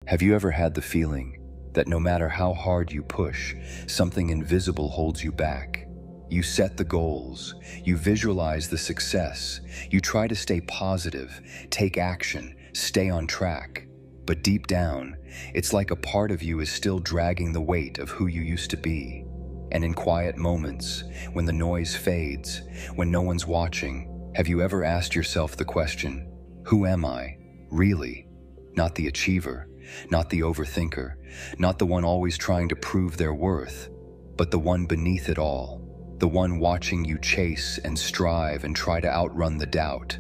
Have you ever had the feeling that no matter how hard you push, something invisible holds you back? You set the goals, you visualize the success, you try to stay positive, take action, stay on track. But deep down, it's like a part of you is still dragging the weight of who you used to be. And in quiet moments, when the noise fades, when no one's watching, have you ever asked yourself the question, who am I, really? Not the achiever, not the overthinker, not the one always trying to prove their worth, but the one beneath it all, the one watching you chase and strive and try to outrun the doubt.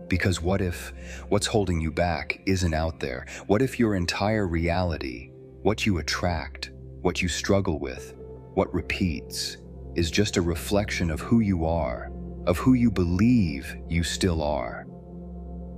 Because what if what's holding you back isn't out there? What if your entire reality, what you attract, what you struggle with, what repeats, is just a reflection of who you are, of who you believe you still are?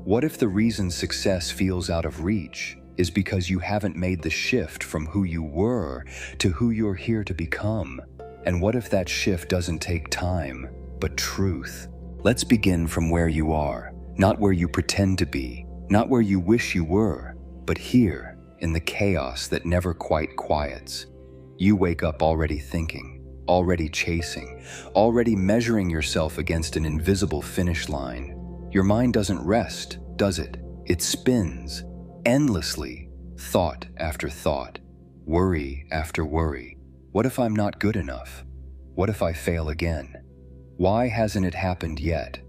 What if the reason success feels out of reach is because you haven't made the shift from who you were to who you're here to become? And what if that shift doesn't take time, but truth? Let's begin from where you are, not where you pretend to be, not where you wish you were, but here, in the chaos that never quite quiets. You wake up already thinking, already chasing, already measuring yourself against an invisible finish line. Your mind doesn't rest, does it? It spins, endlessly, thought after thought, worry after worry. What if I'm not good enough? What if I fail again? Why hasn't it happened yet?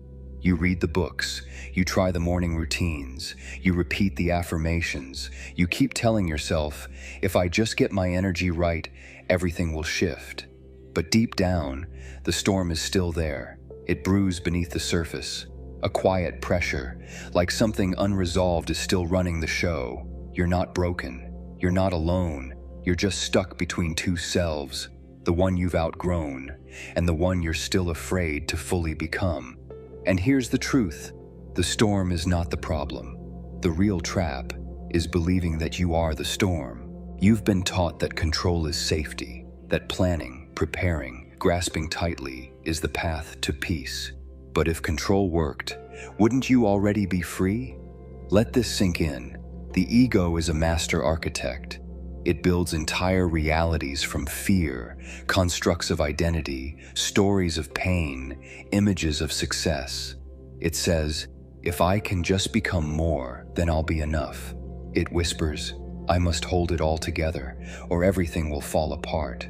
You read the books, you try the morning routines, you repeat the affirmations, you keep telling yourself, if I just get my energy right, everything will shift. But deep down, the storm is still there. It brews beneath the surface. A quiet pressure, like something unresolved is still running the show. You're not broken. You're not alone. You're just stuck between two selves, the one you've outgrown and the one you're still afraid to fully become. And here's the truth. The storm is not the problem. The real trap is believing that you are the storm. You've been taught that control is safety, that planning, preparing, grasping tightly is the path to peace. But if control worked, wouldn't you already be free? Let this sink in. The ego is a master architect. It builds entire realities from fear, constructs of identity, stories of pain, images of success. It says, if I can just become more, then I'll be enough. It whispers, I must hold it all together, or everything will fall apart.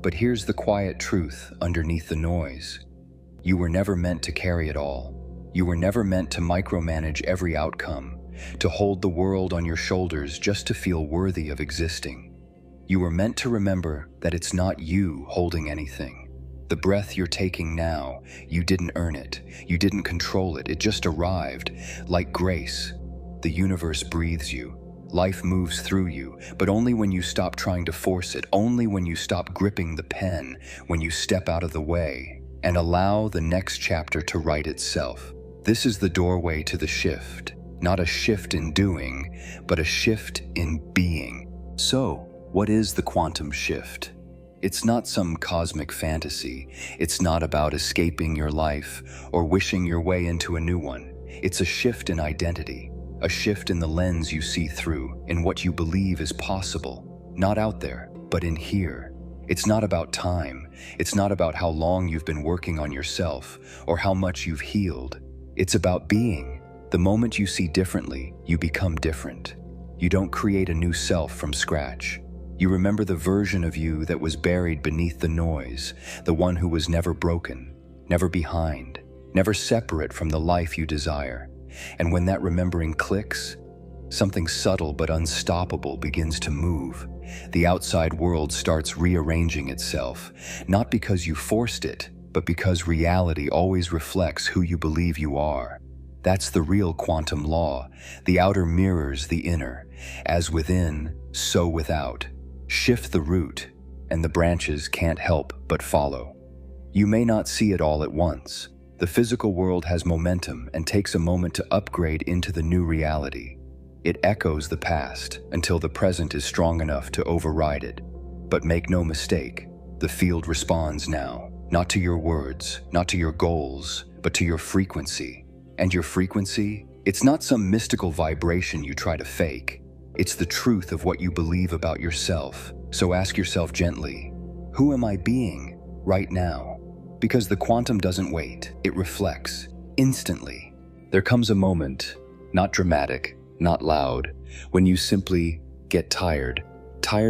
But here's the quiet truth underneath the noise. You were never meant to carry it all. You were never meant to micromanage every outcome, to hold the world on your shoulders just to feel worthy of existing. You were meant to remember that it's not you holding anything. The breath you're taking now, you didn't earn it. You didn't control it. It just arrived, like grace. The universe breathes you. Life moves through you, but only when you stop trying to force it, only when you stop gripping the pen, when you step out of the way and allow the next chapter to write itself. This is the doorway to the shift. Not a shift in doing, but a shift in being. So, what is the quantum shift? It's not some cosmic fantasy. It's not about escaping your life or wishing your way into a new one. It's a shift in identity, a shift in the lens you see through, in what you believe is possible. Not out there, but in here. It's not about time. It's not about how long you've been working on yourself or how much you've healed. It's about being. The moment you see differently, you become different. You don't create a new self from scratch. You remember the version of you that was buried beneath the noise, the one who was never broken, never behind, never separate from the life you desire. And when that remembering clicks, something subtle but unstoppable begins to move. The outside world starts rearranging itself, not because you forced it, but because reality always reflects who you believe you are. That's the real quantum law. The outer mirrors the inner. As within, so without. Shift the root, and the branches can't help but follow. You may not see it all at once. The physical world has momentum and takes a moment to upgrade into the new reality. It echoes the past until the present is strong enough to override it. But make no mistake, the field responds now, not to your words, not to your goals, but to your frequency. And your frequency, it's not some mystical vibration you try to fake. It's the truth of what you believe about yourself. So ask yourself gently, who am I being right now? Because the quantum doesn't wait, it reflects instantly. There comes a moment, not dramatic, not loud, when you simply get tired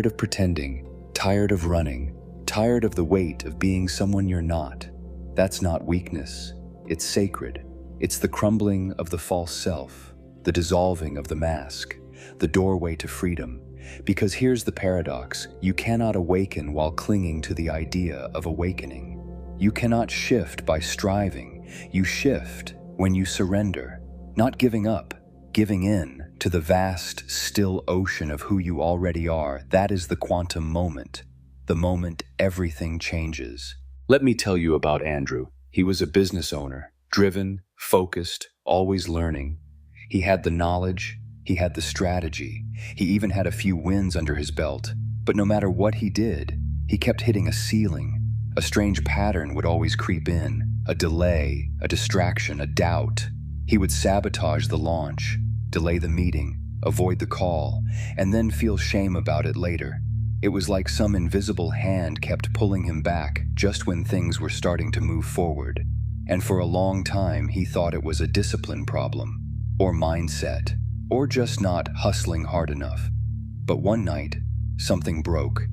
of pretending, tired of running, tired of the weight of being someone you're not. That's not weakness, it's sacred. It's the crumbling of the false self, the dissolving of the mask, the doorway to freedom. Because here's the paradox, you cannot awaken while clinging to the idea of awakening. You cannot shift by striving, you shift when you surrender, not giving up, giving in to the vast, still ocean of who you already are. That is the quantum moment, the moment everything changes. Let me tell you about Andrew. He was a business owner, driven, focused, always learning. He had the knowledge, he had the strategy, he even had a few wins under his belt. But no matter what he did, he kept hitting a ceiling. A strange pattern would always creep in, a delay, a distraction, a doubt. He would sabotage the launch, delay the meeting, avoid the call, and then feel shame about it later. It was like some invisible hand kept pulling him back just when things were starting to move forward. And for a long time, he thought it was a discipline problem, or mindset, or just not hustling hard enough. But one night, something broke.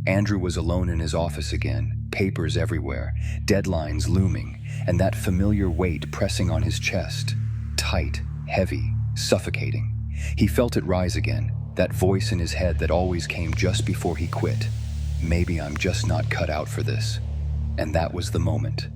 Andrew was alone in his office again, papers everywhere, deadlines looming, and that familiar weight pressing on his chest. Tight, heavy, suffocating. He felt it rise again, that voice in his head that always came just before he quit. Maybe I'm just not cut out for this. And that was the moment.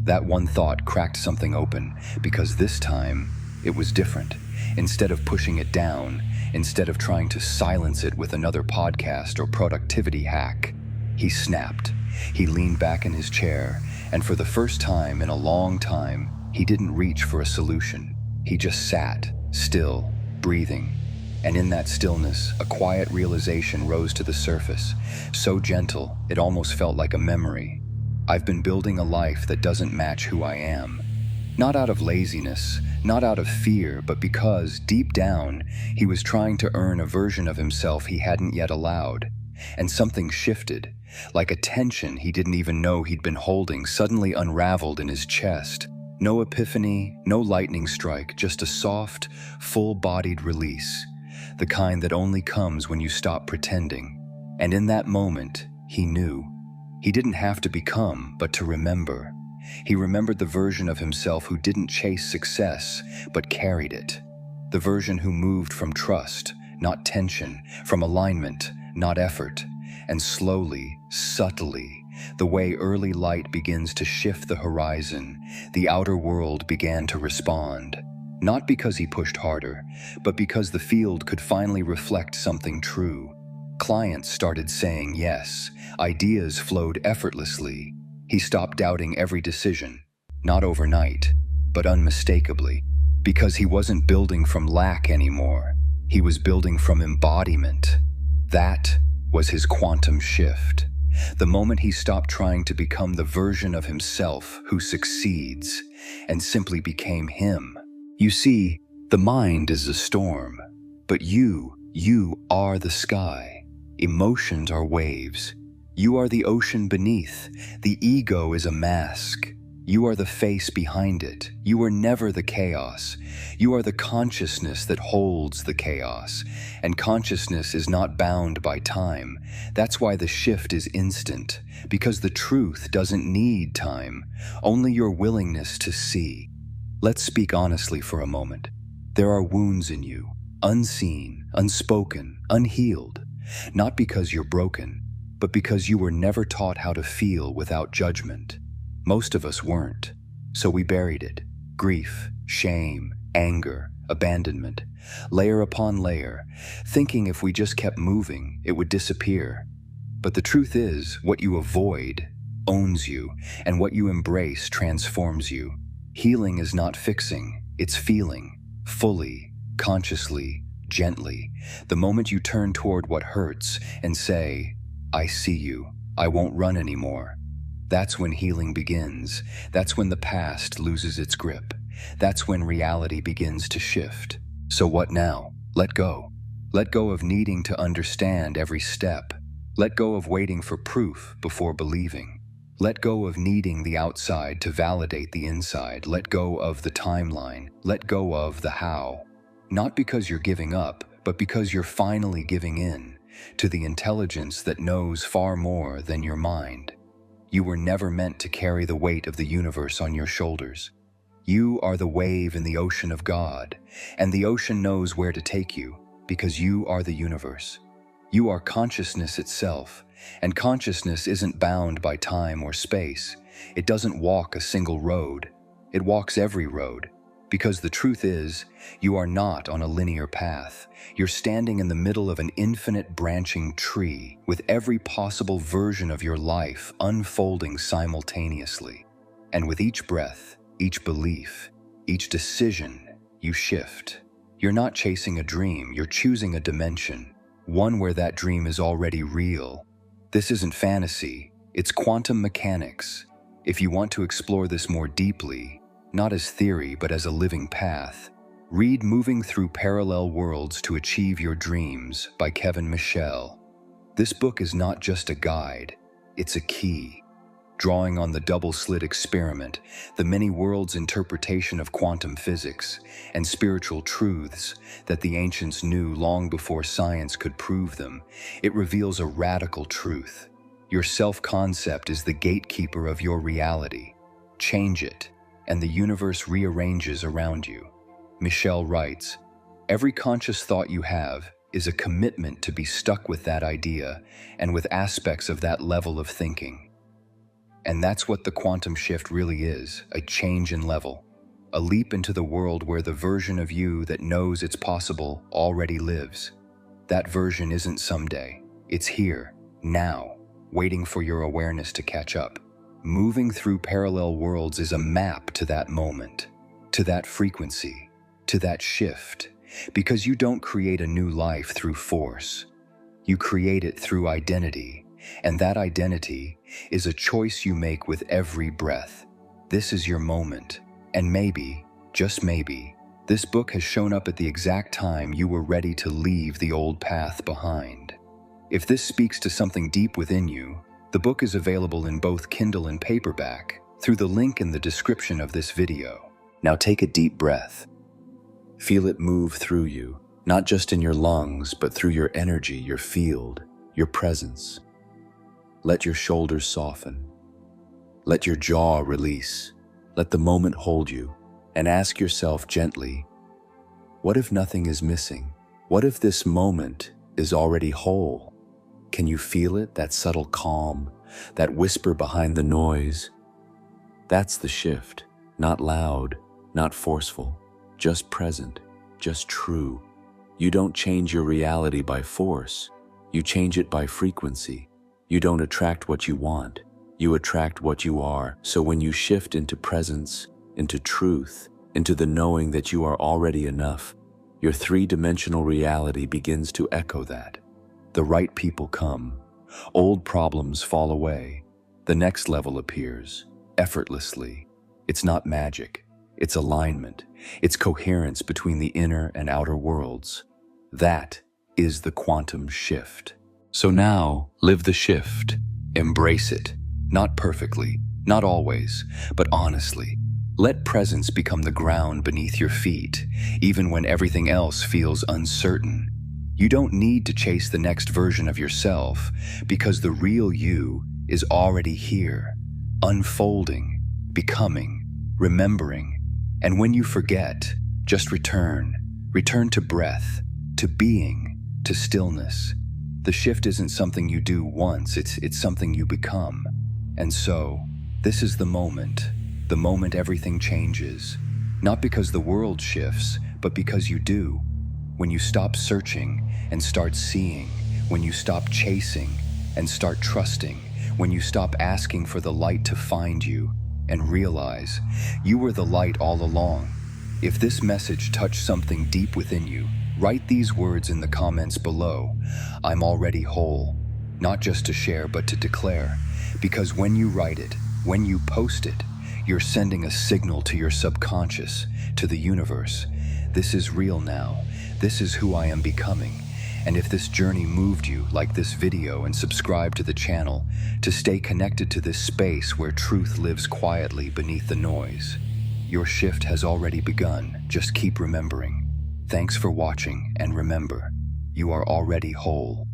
That one thought cracked something open, because this time, it was different. Instead of pushing it down, instead of trying to silence it with another podcast or productivity hack, he snapped. He leaned back in his chair, and for the first time in a long time, he didn't reach for a solution. He just sat, still, breathing. And in that stillness, a quiet realization rose to the surface, so gentle it almost felt like a memory. I've been building a life that doesn't match who I am. Not out of laziness, not out of fear, but because, deep down, he was trying to earn a version of himself he hadn't yet allowed. And something shifted, like a tension he didn't even know he'd been holding suddenly unraveled in his chest. No epiphany, no lightning strike, just a soft, full-bodied release. The kind that only comes when you stop pretending. And in that moment, he knew. He didn't have to become, but to remember. He remembered the version of himself who didn't chase success, but carried it. The version who moved from trust, not tension, from alignment, not effort. And slowly, subtly, the way early light begins to shift the horizon, the outer world began to respond. Not because he pushed harder, but because the field could finally reflect something true. Clients started saying yes. Ideas flowed effortlessly. He stopped doubting every decision, not overnight, but unmistakably, because he wasn't building from lack anymore. He was building from embodiment. That was his quantum shift. The moment he stopped trying to become the version of himself who succeeds and simply became him. You see, the mind is a storm, but you are the sky. Emotions are waves. You are the ocean beneath. The ego is a mask. You are the face behind it. You are never the chaos. You are the consciousness that holds the chaos. And consciousness is not bound by time. That's why the shift is instant, because the truth doesn't need time, only your willingness to see. Let's speak honestly for a moment. There are wounds in you, unseen, unspoken, unhealed, not because you're broken, but because you were never taught how to feel without judgment. Most of us weren't, so we buried it. Grief, shame, anger, abandonment, layer upon layer, thinking if we just kept moving, it would disappear. But the truth is, what you avoid owns you, and what you embrace transforms you. Healing is not fixing, it's feeling, fully, consciously, gently. The moment you turn toward what hurts and say, I see you, I won't run anymore. That's when healing begins. That's when the past loses its grip. That's when reality begins to shift. So what now? Let go. Let go of needing to understand every step. Let go of waiting for proof before believing. Let go of needing the outside to validate the inside. Let go of the timeline. Let go of the how. Not because you're giving up, but because you're finally giving in to the intelligence that knows far more than your mind. You were never meant to carry the weight of the universe on your shoulders. You are the wave in the ocean of God, and the ocean knows where to take you because you are the universe. You are consciousness itself, and consciousness isn't bound by time or space. It doesn't walk a single road. It walks every road. Because the truth is, you are not on a linear path. You're standing in the middle of an infinite branching tree with every possible version of your life unfolding simultaneously. And with each breath, each belief, each decision, you shift. You're not chasing a dream, you're choosing a dimension, one where that dream is already real. This isn't fantasy, it's quantum mechanics. If you want to explore this more deeply, not as theory but as a living path, read Moving Through Parallel Worlds to Achieve Your Dreams by Kevin Michel. This book is not just a guide, it's a key. Drawing on the double-slit experiment, the many worlds interpretation of quantum physics, and spiritual truths that the ancients knew long before science could prove them, it reveals a radical truth. Your self-concept is the gatekeeper of your reality. Change it, and the universe rearranges around you. Michel writes, "Every conscious thought you have is a commitment to be stuck with that idea and with aspects of that level of thinking." And that's what the quantum shift really is, a change in level. A leap into the world where the version of you that knows it's possible already lives. That version isn't someday, it's here, now, waiting for your awareness to catch up. Moving Through Parallel Worlds is a map to that moment, to that frequency, to that shift, because you don't create a new life through force. You create it through identity. And that identity is a choice you make with every breath. This is your moment. And maybe, just maybe, this book has shown up at the exact time you were ready to leave the old path behind. If this speaks to something deep within you, the book is available in both Kindle and paperback through the link in the description of this video. Now take a deep breath. Feel it move through you, not just in your lungs, but through your energy, your field, your presence. Let your shoulders soften. Let your jaw release. Let the moment hold you, and ask yourself gently, what if nothing is missing? What if this moment is already whole? Can you feel it, that subtle calm, that whisper behind the noise? That's the shift, not loud, not forceful, just present, just true. You don't change your reality by force, you change it by frequency. You don't attract what you want, you attract what you are. So when you shift into presence, into truth, into the knowing that you are already enough, your three-dimensional reality begins to echo that. The right people come, old problems fall away, the next level appears, effortlessly. It's not magic, it's alignment, it's coherence between the inner and outer worlds. That is the quantum shift. So now, live the shift. Embrace it. Not perfectly, not always, but honestly. Let presence become the ground beneath your feet, even when everything else feels uncertain. You don't need to chase the next version of yourself, because the real you is already here, unfolding, becoming, remembering. And when you forget, just return. Return to breath, to being, to stillness. The shift isn't something you do once, it's something you become. And so, this is the moment everything changes. Not because the world shifts, but because you do. When you stop searching and start seeing, when you stop chasing and start trusting, when you stop asking for the light to find you and realize you were the light all along. If this message touched something deep within you, write these words in the comments below. I'm already whole, not just to share, but to declare. Because when you write it, when you post it, you're sending a signal to your subconscious, to the universe. This is real now. This is who I am becoming. And if this journey moved you, like this video and subscribe to the channel to stay connected to this space where truth lives quietly beneath the noise. Your shift has already begun, just keep remembering. Thanks for watching, and remember, you are already whole.